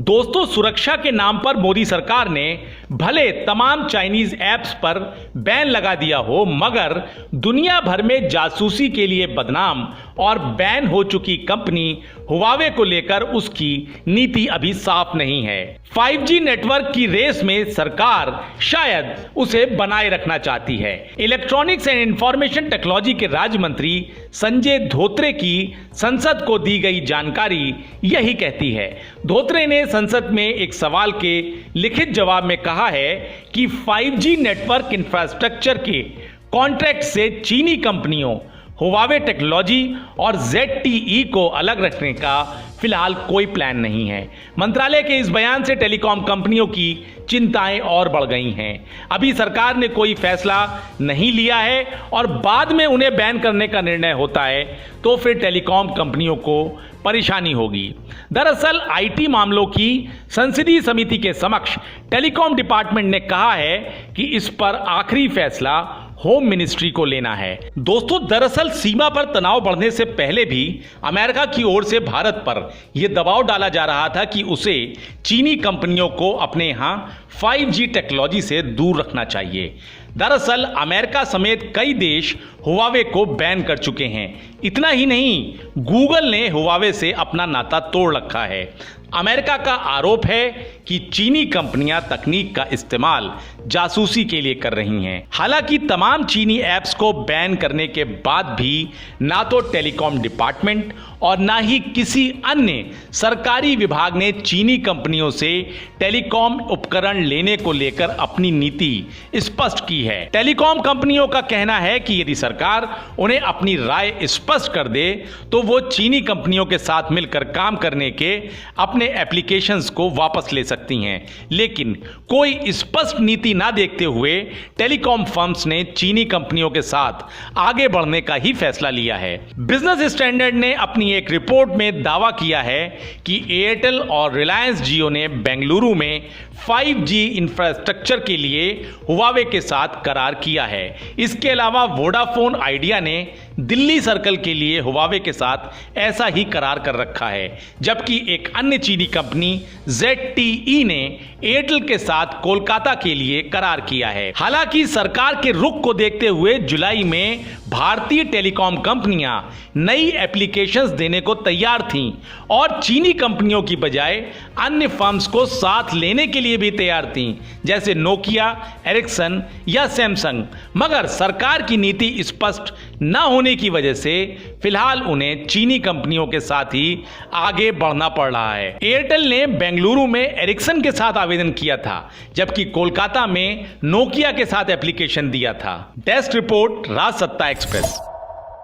दोस्तों, सुरक्षा के नाम पर मोदी सरकार ने भले तमाम चाइनीज ऐप्स पर बैन लगा दिया हो, मगर दुनिया भर में जासूसी के लिए बदनाम और बैन हो चुकी कंपनी हुआवे को लेकर उसकी नीति अभी साफ नहीं है। 5G नेटवर्क की रेस में सरकार शायद उसे बनाए रखना चाहती है। इलेक्ट्रॉनिक्स एंड इंफॉर्मेशन टेक्नोलॉजी के राज्य मंत्री संजय धोत्रे की संसद को दी गई जानकारी यही कहती है। धोत्रे ने संसद में एक सवाल के लिखित जवाब में कहा है कि 5G नेटवर्क इंफ्रास्ट्रक्चर के कॉन्ट्रैक्ट से चीनी कंपनियों हुआवे टेक्नोलॉजी और ZTE को अलग रखने का फिलहाल कोई प्लान नहीं है। मंत्रालय के इस बयान से टेलीकॉम कंपनियों की चिंताएं और बढ़ गई हैं। अभी सरकार ने कोई फैसला नहीं लिया है और बाद में उन्हें बैन करने का निर्णय होता है तो फिर टेलीकॉम कंपनियों को परेशानी होगी। दरअसल IT मामलों की संसदीय समिति के समक्ष टेलीकॉम डिपार्टमेंट ने कहा है कि इस पर आखिरी फैसला होम मिनिस्ट्री को लेना है। दोस्तों, दरअसल सीमा पर तनाव बढ़ने से पहले भी अमेरिका की ओर से भारत पर यह दबाव डाला जा रहा था कि उसे चीनी कंपनियों को अपने यहां 5G टेक्नोलॉजी से दूर रखना चाहिए। दरअसल अमेरिका समेत कई देश हुआवे को बैन कर चुके हैं। इतना ही नहीं, गूगल ने हुआवे से अपना नाता तोड़ रखा है। अमेरिका का आरोप है कि चीनी कंपनियां तकनीक का इस्तेमाल जासूसी के लिए कर रही हैं। हालांकि तमाम चीनी ऐप्स को बैन करने के बाद भी ना तो टेलीकॉम डिपार्टमेंट और ना ही किसी अन्य सरकारी विभाग ने चीनी कंपनियों से टेलीकॉम उपकरण लेने को लेकर अपनी नीति स्पष्ट की है। टेलीकॉम कंपनियों का कहना है कि यदि सरकार उन्हें अपनी राय स्पष्ट कर दे तो वो चीनी कंपनियों के साथ मिलकर काम करने के अपने एप्लीकेशंस को वापस ले सकती हैं। लेकिन कोई स्पष्ट नीति ना देखते हुए टेलीकॉम फर्म्स ने चीनी कंपनियों के साथ आगे बढ़ने का ही फैसला लिया है। बिजनेस स्टैंडर्ड ने अपनी एक रिपोर्ट में दावा किया है कि एयरटेल और रिलायंस जियो ने बेंगलुरु में 5G इंफ्रास्ट्रक्चर के लिए हुआवे के साथ करार किया है। इसके अलावा वोडाफोन आइडिया ने दिल्ली सर्कल के लिए हुआवे के साथ ऐसा ही करार कर रखा है, जबकि एक अन्य चीनी कंपनी ZTE ने एयरटेल के साथ कोलकाता के लिए करार किया है। हालांकि सरकार के रुख को देखते हुए जुलाई में भारतीय टेलीकॉम कंपनियां नई एप्लीकेशंस देने को तैयार थीं और चीनी कंपनियों की बजाय अन्य फर्म्स को साथ लेने के लिए भी तैयार थीं, जैसे नोकिया, एरिक्सन या सैमसंग। मगर सरकार की नीति स्पष्ट न होने की वजह से फिलहाल उन्हें चीनी कंपनियों के साथ ही आगे बढ़ना पड़ रहा है। एयरटेल ने बेंगलुरु में एरिक्सन के साथ आवेदन किया था, जबकि कोलकाता में नोकिया के साथ एप्लीकेशन दिया था। डेस्क रिपोर्ट, राज सत्ता एक्सप्रेस।